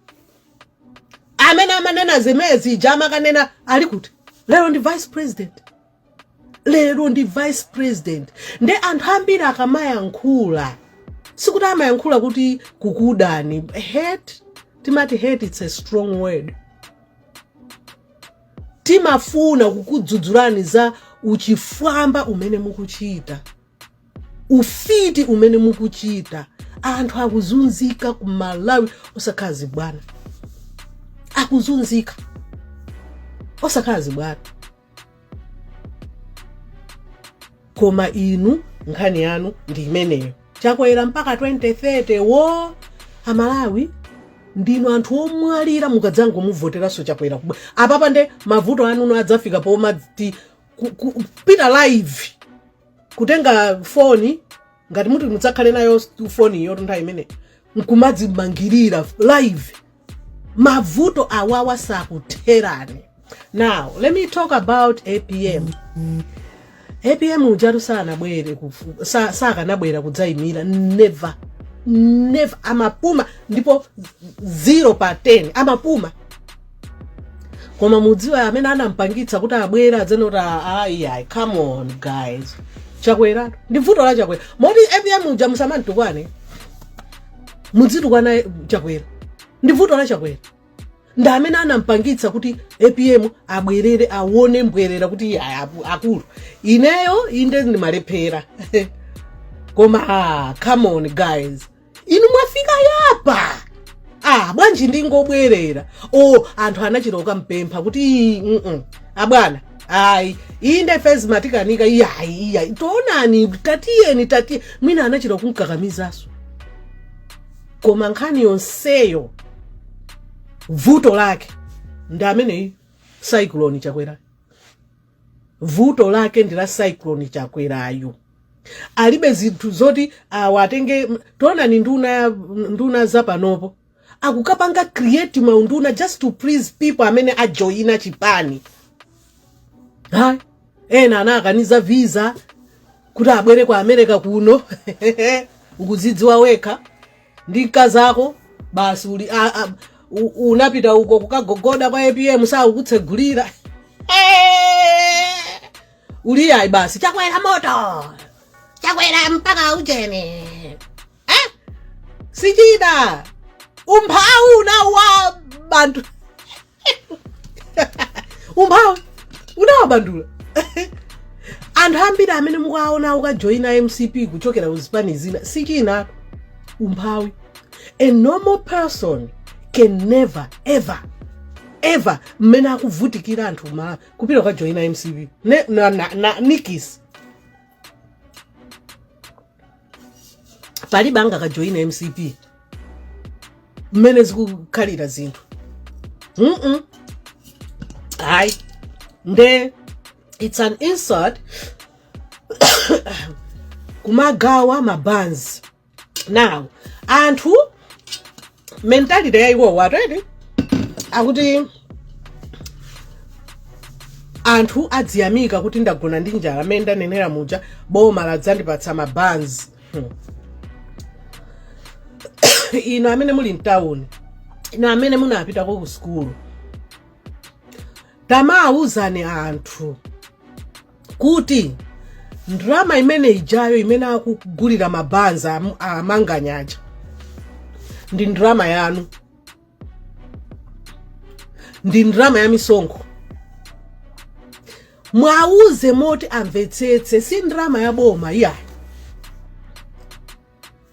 amene amanena zimezi jama kanena ali kuti lero ndi vice president nde anthu ambiri akamayankhula sikuti amayankhula kuti kukudani hate timati hate it's a strong word timafuna kukudzudzulani za uchifwamba umene mukuchita ufiti umene mukuchita anthu akuzunzika ku Malawi osakazi bwana akuzunzika osakazi bwana koma inu nkhani yanu ndi imeneyo chakwera mpaka 2030 wo amalawi ndino anthu omwalira mukadzango muvoteraso chakwera apapa nde mavuto anu adzafika poma pita live kutenga phone ngati muti mutsakhale nayo phone iyo nthawi imene nkumadzimangirira live mavuto awawa sakutherani. Now let me talk about APM. APM ujatu sana bwere saka nabwera kudzaimira never amapuma ndipo 0/10 amapuma koma mudziwa amene anampangitsa kuti abwera zenota ayi come on guys chakwera ndi vuto la chakwera moti APM uja musamantukwane mudzitukwana chakwera ndi vuto la chakwera nda amene anampangitsa kuti APM abwerere aone mbwerera kuti akulu ineyo inde ndi malephera koma come on guys inu mwafika yapa bwanji ndingobwerera anthu anachiroka mpempha kuti abwana ayi inde fezi matikanika iya toonani tatiye mwina anachiro kumkakamizaso koma nkhani yonseyo vuto lake ndamene cyclone chakwera vuto lake ndila cyclone chakwerayo alibe zinthu zoti watenge toona ni nduna zapanopo akukapanga create maunduna just to please people amene ajoina chipani ena anakaniza visa kuti abwere kwa America kuno ukudzidziwa weka ndi nkazako basi uli unapita uko kukagogoda kwa APM saa ukutsegulira uli ayi basi chakwera moto chakwera mpaka ujene sichida umphawu na wa bantu umphawu unawabandula anthu ambiri amene mukaona ukajoina MCP kuchokera uzipani zina sichina umphawi A normal person can never ever mmene akuvutikira anthu ma kupita kwa join MCP na Nikis pali banga ka join MCP mmene zikukhalira zinthu hayi nde it's an insult kumagawa mabanzi. Now anthu mentality yayiwo watete akuti anthu adziyamika kuti ndagona ndi njala amene ndanenera muja boma ladzandipatsa mabanzi. Ino amene muli mtown, ino amene munapita ku school, tamauzani anthu kuti ndrama imene ijayo imene akugulira mabanza amanganyaja ndi ndrama yanu, ndi ndrama ya misonkho. Mwauze moti amvetsetse si ndrama ya boma iya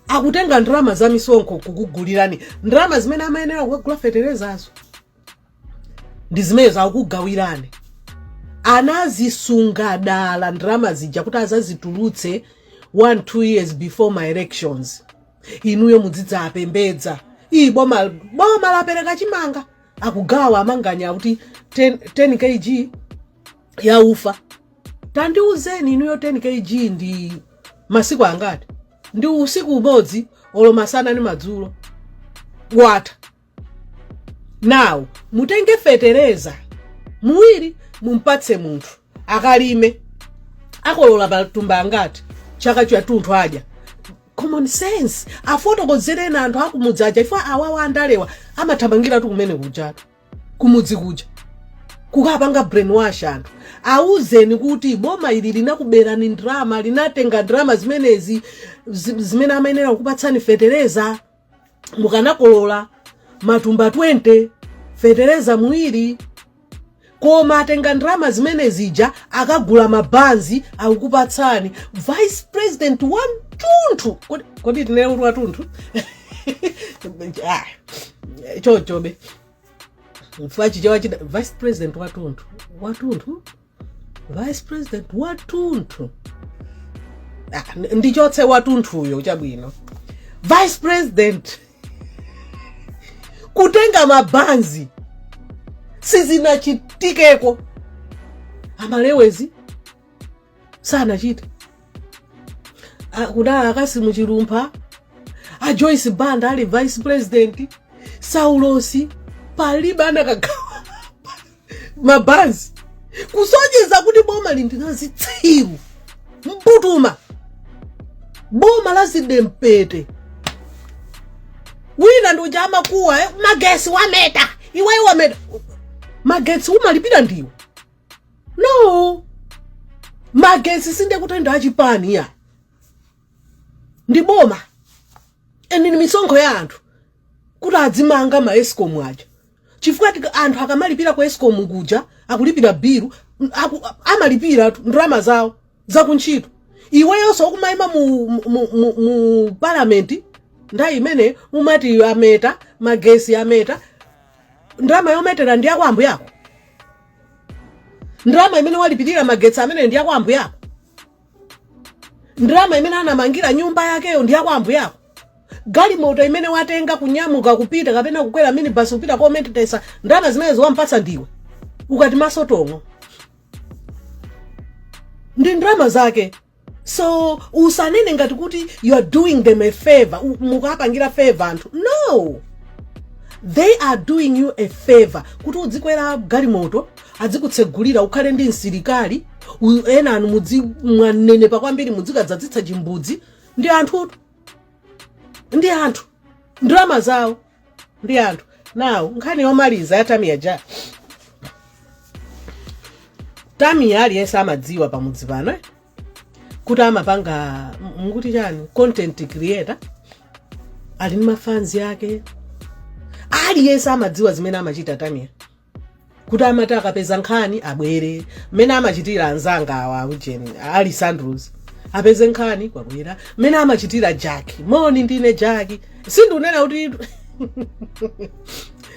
akutenga ndrama za misonkho kukugulirani. Ndrama zimene amayenera kugula feterezazo ndi zimene zakugawirani. Anazisunga dala ndrama zija kuti azazitulutse 1-2 years before my elections. Inuyo mudzidza apembedza boma lapereka chimanga akugawa amanganya kuti 10 kg ya ufa. Tandiuzeni inuyo 10 kg ndi masiku angati? Ndi usiku umodzi olo masana ni madzulo wata. Now mutenge fetereza muwiri mumpatse munthu akalime akolola patumba angati chaka cha tunthu adya. Common sense afotokozerena anthu akumudzaja ifa awawa andalewa amathamangira tu kumene kujatu kumudzi kuja kukapanga brainwash anthu. Auzeni kuti boma ili linakuberani ndrama, linatenga ndrama zimenezi zimene amayenera kukupatsani fetereza mukanakolola matumba 20 fetereza muwiri, koma atenga ndrama zimene zija akagula mabanzi akukupatsani. Vice President watunthu kodi tinene kuti watunthu chochobe mfachi chawa chida Vice President watunthu Vice President watunthu ndichotse watunthuyo chabwino. Vice President kutenga mabanzi sizinachitikeko amalewezi sana chite kudala akasi muchilumpha a Joyce Banda ali Vice President Saulosi palibe anakagawa mabanzi kusonyeza kuti boma lindinazitsiru mputuma boma lazidempete wina ndujama kuwa magesi wameta iwe wameta magesi umalipira ndiwo no magesi sinde kutenda achipani ya ndi boma eni ni misonkho ya anthu kuti adzimanga ma Eskom aja chifukwa anthu akamalipira kwa Eskom kuja akulipira biru amalipira ndrama zawo zakuntchito. Iweyonso ukumayima mu parliament ndayi imene umati ameta magesi ameta ndrama yometera ndi yakwambu yako. Ndrama imene walipirira magesi amene ndi yakwambu yako. Ndrama imene anamangira nyumba yakeyo ndi yakwambu yako. Gali moto imene watenga kunyamuka kupita kapena kukwera minibus kupita kwa metesa ndrama zimene wampatsa ndiwe ukati masotongo ndi ndrama zake. So usanene ngati kuti you are doing them a favor mukapangira favor anthu. No, they are doing you a favor kuti udzikwera gali moto adzikutsegulira ukhale ndi msilikali ena anu mudzi mwanene pakwambiri mudzikadzadzitsa chimbudzi ndi anthu ndrama zawo ndi anthu. Now nkhani yomaliza ya Tamiya ja Tamiya aliyesa amadziwa pamudzi pano kuti amapanga mukuti chani content creator ali ndi mafans yake. Aliyesa amadziwa zimene amachita Tamiya kuti amati akapeza nkhani abwere mmene amachitira anzanga awa ujeni ali Sandros apeze nkhani kwabwera mmene amachitira Jackie moni ndine Jackie sindunena kuti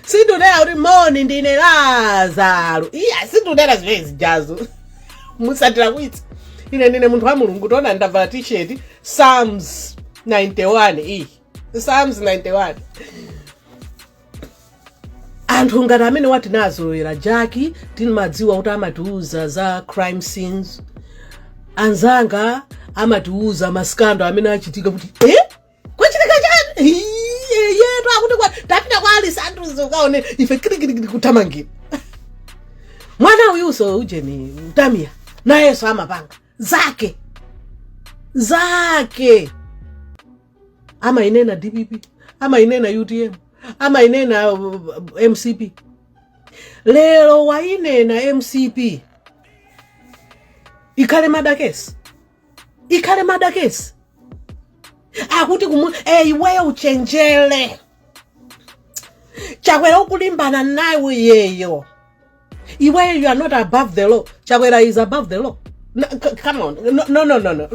sindunena kuti moni ndine Lazaro iya sindunena zimene jazo musatira kuitsa ine ndine munthu wa Mulungu tona ndavala t-shirt Psalms 91 Psalms 91 anthu ngati amene wati nazolowera Jackie timadziwa kuti amatiuza za crime scenes anzanga amatiuza maskando amene achitika kuti kwachitika chani yetu akuti kwa tapita kwa Alessandro ukaone ife kirikiri kutamangira mwana uyuso ujeni Tamia nayeso amapanga zake ama inena DPP ama inena UTM ama inena MCP lero wainena MCP ikhale madakesi akuti iweyo uchenjele Chakwera ukulimbana nawe yeyo iweyo you are not above the law Chakwera is above the law no, come on no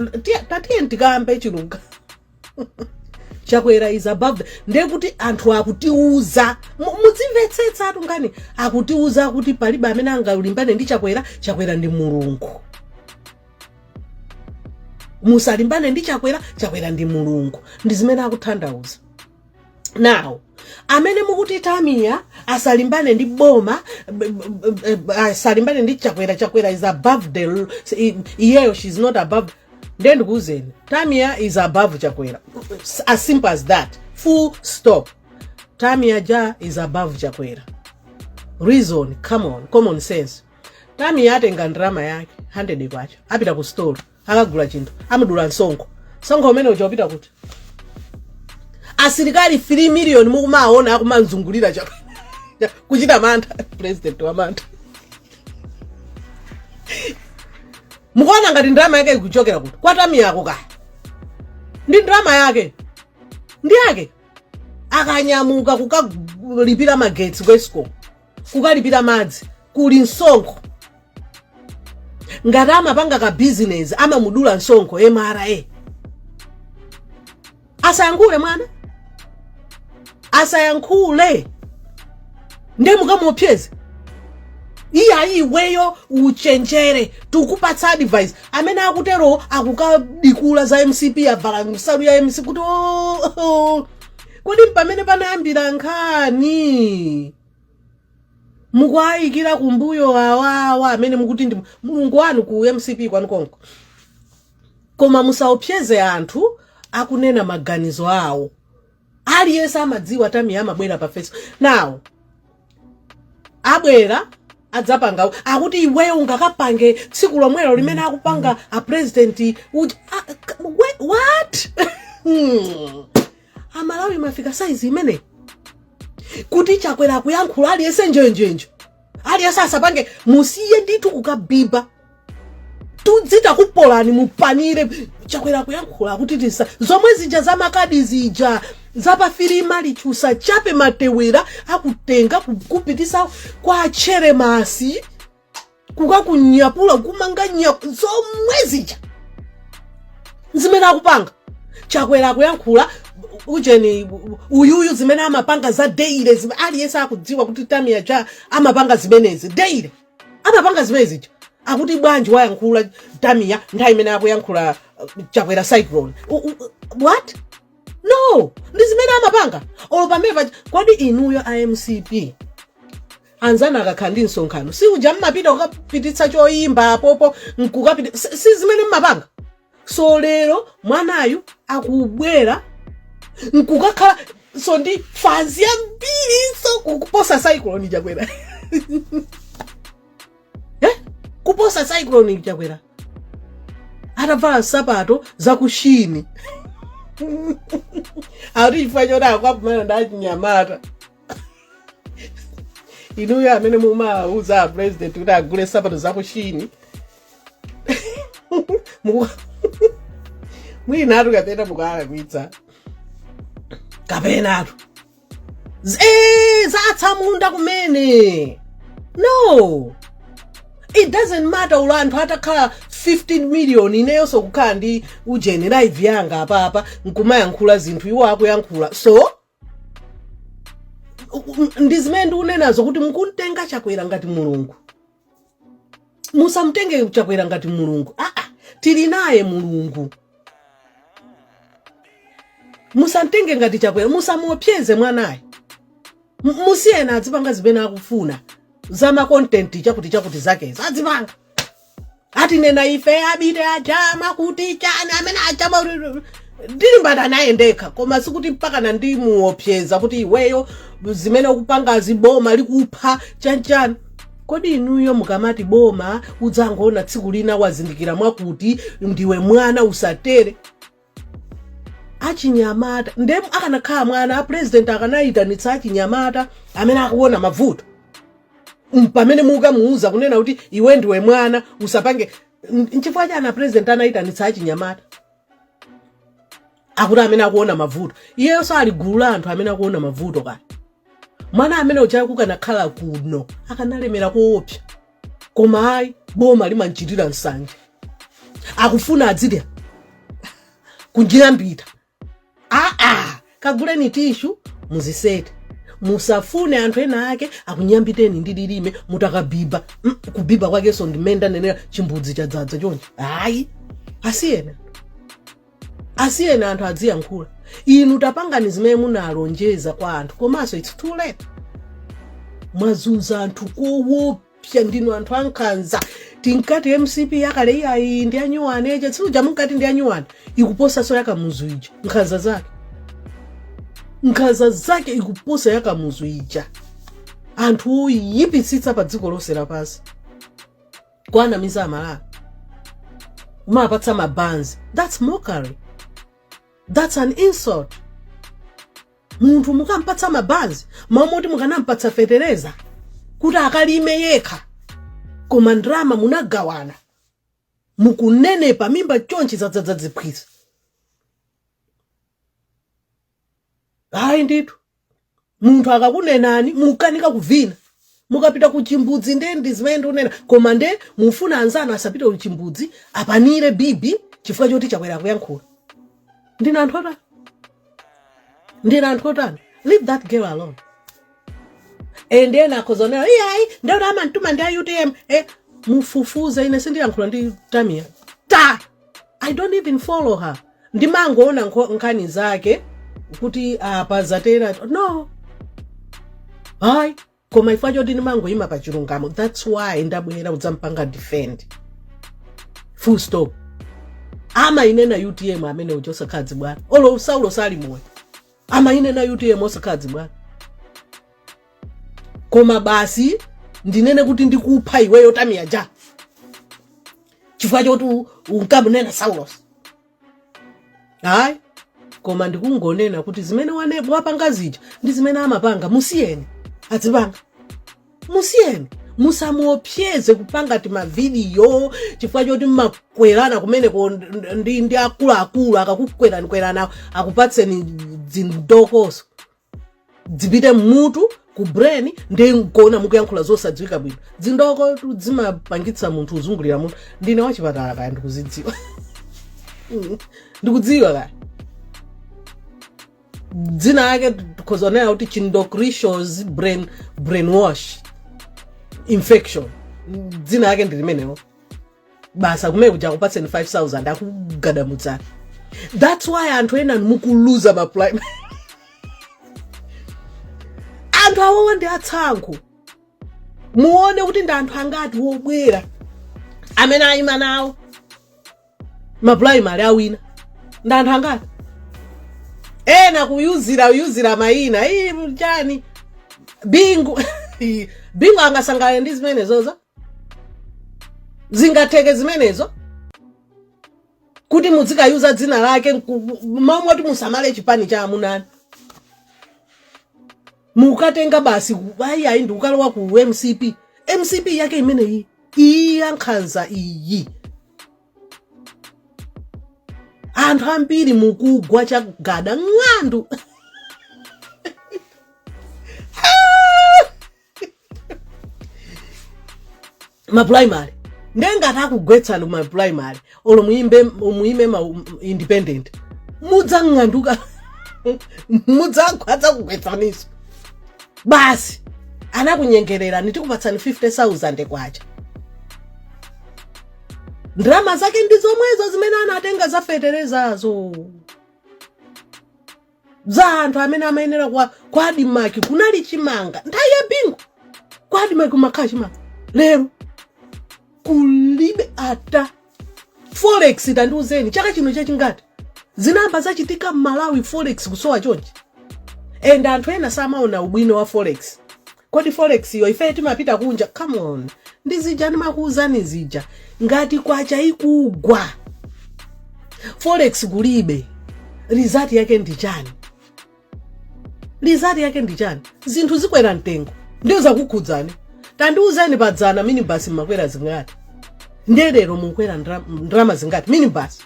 tatiye ndikambe chilunga Chakwera is above ndekuti anthu akutiuza mutsimvetsetsa atu ngani akutiuza kuti palibe amene angalimbane ndi Chakwera ndi Mulungu musalimbane ndi Chakwera ndi Mulungu ndi zimene akutanthauza now amene mukuti Tamia asalimbane ndi boma asalimbane ndi Chakwera is above the iyeyo she's not above then kuzeni Tamia is above Chakwera as simple as that full stop Tamia is above Chakwera reason come on common sense Tamia atenga ndrama yake 100 kwacha apita ku store akagula chinthu amudula nsongo umene uchopita kuti asilikali 3 million mukumaona akumanzungulira kuchita mantha president wa mantha mukuona ngati ndrama yake ikuchokera kuti kwa Tamia yako kaya ndi ndrama yake ndi yake akanyamuka kukalipira magetsi kwesco kukalipira madzi kuli nsongo ngati amapanga ka business amamudula nsongo MRA asayankhule mwana asayankhule ndemukamupyeze iweyo uchenjere tukupatsa advice amene akutero akukadikula za MCP avala nsalu ya MC kuti kodi pamene panayambira nkhani mukwayikira kumbuyo awawa amene mukuti ndi Mulungu wanu ku MCP kwanu konko koma musaopyeze anthu akunena maganizo awo aliyense amadziwa Tamia amabwera pa Facebook now abwera adzapanga akuti iweyo ungakapange tsiku lomwelo limene akupanga a president what amalawi mafika size imene kuti Chakwera kuyankhula aliyense njenjenje aliyense asapange musiye nditu kukabiba tudzita kupolani mupanire Chakwera kuyankhula kuti tisa zomwe zija za makadi zija zapafirima lichusa chape Matewera akutenga kupitisa kwa Cheremasi kukakunyapula kumanganya zomwe zija zimene akupanga Chakwera kuyankhula ujeni uyuyu zimene amapanga za daily zimene aliyense akudziwa kuti Tamia amapanga zimenezi daily amapanga zimenezi akuti bwanji wayankhula Tamia nthawi imene akuyankhula Chakwera cyclone what no ndi zimene amapanga pameva kwadi inuyo MCP anzana akakhala ndi msonkhano si uja mmapita ukapititsa choyimba apopo nkukapita si zimene mmapanga so lero mwanayu akubwera nkukakhala so ndi fanzi yambiri so kuposa cyclone Chakwera kuposa cyclone Chakwera atavala sapato zakushini chifukwa choti akwapumana ndachinyamata inuyo amene mumauza president kuti agule sapato zakushini mwinatu kapena mukalakwitsa kapenatu zatsamunda kumene no it doesn't matter ulo anthu atakhala 15 million ineyo sokukhala ndi ujeni live yanga apapa nkumayankhula zinthu iwo akuyankhula so ndizimene ndikunenazo kuti mukuntenga chakwera ngati mulungu musamtenge chakwera ngati mulungu tili naye mulungu musamtenge ngati chakwera musamuopyeze mwanaye musiyena adzipanga zimene akufuna zama content chakuti zake adzipanga ati nena ife abite achama kuti chani amene achama ndilimbana naye ndekha koma sikuti mpaka nandimuopyeza kuti iweyo zimene ukupanga ziboma likupha chanchani kodi inuyo mukamati boma udzangoona tsiku lina wazindikira mwakuti ndiwe mwana usatere achinyamata ndemu akanakhala mwana a president akanayitanitsa achinyamata amene akuona mavuto pamene mukamuuza kunena kuti iwe ndiwe mwana usapange nchifukwa chana president anayitanitsa achinyamata akuti amene akuona mavuto iyeyo sali gulu la anthu amene akuona mavuto kaya mwana amene uchayi kukanakhala kuno akanalemera kuopsa koma hayi boma limanchitira nsanje akufuna adzidya kunjirambita kaguleni tishu muzisete musafune anthu ena ake akunyambiteni ndi lilime mutakabiba kubiba kwakeso ndimenda nenera chimbudzi chadzadza chonje hayi asiyena anthu adziyankhula inu tapangani zimene munalonjeza kwa anthu komanso it's too late mwazunza anthu koopsa ndinu anthu ankhanza tinkati MCP yakale iyayi ndi anyuwane eche tsiuja munkati ndi anyuwane ikuposa so yakamuzu ija nkhanza zake ikuposa yakamuzu ija anthu yipitsitsa pa dziko lonse lapansi kwana miza amalala umapatsa mabanzi that's mockery. That's an insult. Muntu mukampatsa mabanzi, mamoti mukanampatsa fetereza kuti akalime yekha. Koma ndrama munagawana. Mukunenepa mimba chonchi zadzadzadzipwisa. Hayi nditu. Muntu akakunenani mukanika kuvina. Mukapita kuchimbudzi ndi zimene unena koma nde mufuna anzana asapita kuchimbudzi apanire bibi chifukwa choti chakwera kuyankhula. Ndina anthu otani. Leave that girl alone. And then akozonera iyayi ndero amantuma ndi UTM mufufuza ine sindiyankhula ndi Tamia. I don't even follow her. Ndimangoona nkhani zake kuti apazatera no. Hayi koma ifwa choti ndimangoyima pa chilungamo. That's why ndabwera udzampanga defend. Full stop. Ama inena UTM amene ujosa kadzi bwana. Olo Saulo sali moyo. Ama inena UTM osakadzi bwana. Koma basi ndinene kuti ndikupha iweyo Tamia ja. Chifukwa choti unkamunena Saulo. Hayi koma ndikungonena kuti zimene wapanga zija ndi zimene amapanga musiyeni. Adzipanga. Musiyeni. Musamuopyeze kupanga tima video chifukwa choti makwerana kumene ndi akulu akakukwerana akupatseni zindokoso dzipite mutu ku brain ndi ngona mukuyankhula zosadziwika bwino zindoko dzimapangitsa munthu uzungulira munthu ndine wachipatala kaya ndikuzidziwa ndikudziwa kaya dzina yake kozonera kuti chindocrishos brainwash infection dzina yake ndilimenewo basa kumene kuja kupatseni 5000 akugadamutsa. That's why anthu ena mukuluza maplay anthu awo ndi atsankho muone kuti ndi anthu angati wobwera amene ayima nawo maprimary awina ndi anthu angati ena kuyuzira mayina chani bingu bingu angasangale ndi zimenezoza zingatheke zimenezo kuti muzikayuza dzina lake mamoti musamale chipani cha amunani mukatenga basi ayi ndi ukalowa ku MCP yake imene iyi yankhanza iyi anthu ambiri mukugwa chagada ng'andu ma primary ndenga takugwetsana mu primary olo muime ma independent mudzanganduka mudzagwadza kugwetsaniso basi anakunyengerera nitikupatsani 50,000 kwacha ndrama zake ndizomwezo zimene anatenga zafeterezazo za anthu amene amayenera kwa adimaki kunali chimanga nthawi ya bingu kwa adimaki makhala chimanga lero kulibe ata forex tandiuzeni chaka chino chachingati zinamba zachitika m'Malawi forex kusowa chonchi and anthu ena samaona ubwino wa forex kodi forex yo ife timapita kunja come on ndizija ndimakuuzani zija ngati kwacha ikugwa forex kulibe result yake ndi chani zinthu zikwera mtengo ndio zakukhudzani tandiuzeni padzana minibus makwera zingati ndelero mukwera ndrama zingati minibus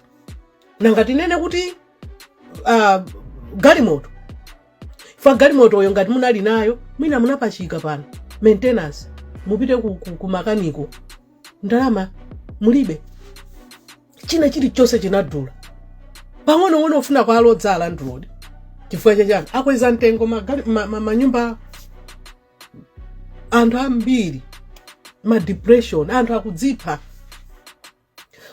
nangati nene kuti galimoto fa galimoto yo ngati munali nayo mina munapachika pano maintenance mupite ku makaniko ndalama mulibe china chili chose chinadula pang'ono ufuna kwa alodzala ndrodi chifukwa chachani akweza mtengo manyumba anthu ambiri ma depression anthu akudzipha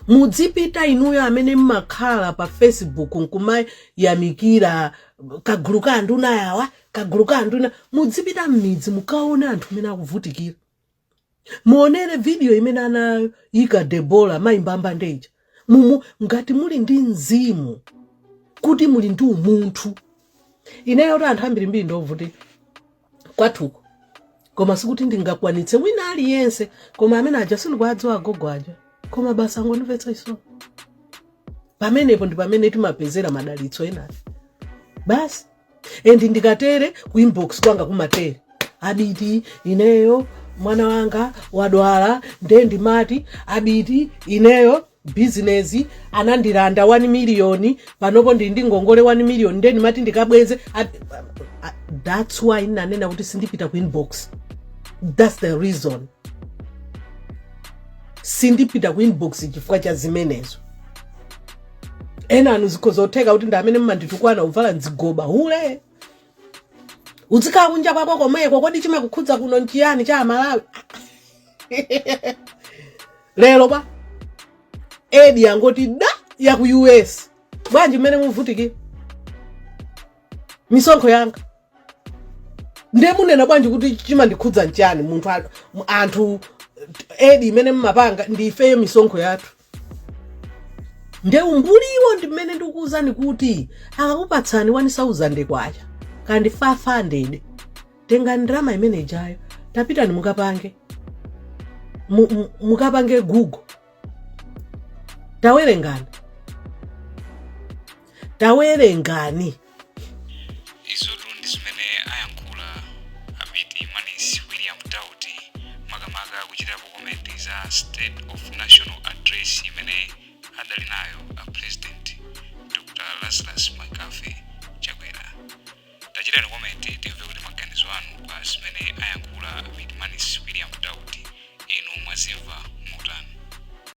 mudzipita inuyo amene mmakhala pa Facebook nkumayamikira kagulu ka anduna yawa kagulu ka anduna mudzipita mmidzi mukaona anthu amene akuvutikira muonere video imene anayika Debola mayimbamba ndeja ngati muli ndi mzimu kuti muli ndi umunthu ineyo kuti anthu ambirimbiri ndovutika kwathuko koma sikuti ndingakwanitse wina aliyense koma amene aja sindikwadziwa agogo aja koma basa ngondimvetsa iso pamenepo ndi pamene timapezera madalitso enati basi endi ndikatere ku inbox kwanga kumatere abiti ineyo mwana wanga wadwala ndendi mati abiti ineyo business anandiranda 1 million panopo ndi ngongole 1 million ndendi mati ndikabweze that's why nanena kuti sindipita ku inbox that's the reason sindipita ku inbox chifukwa cha zimenezo ena anuzikozotheka kuti ndamene mmanditukwana uvala nzigoba hule uzikhala kunja kwako komweko kodi chimakukhudza kuno nchiyani cha Malawi lero ba edi yangoti da ya ku US bwanji mmene muvutiki misonkho yanga ndemunena bwanji kuti chimandikhudza nchiyani munthu anthu edi imene mmapanga ndifeyo misonkho yathu nde umbuliwo ndimene ndikuuzani kuti akakupatsani 1,000 kwacha kandi 500 tenga ndrama imene jayo tapita ni mukapange Google tawerengani izotu ndi zimene ayankhula abiti Manis William Dauti makamaka kuchitapo komenti za State of National Address imene adali nayo a President Dr. Lazarus Makafe Chakwera. Tachitani komenti timve kuti maganizo anu pa zimene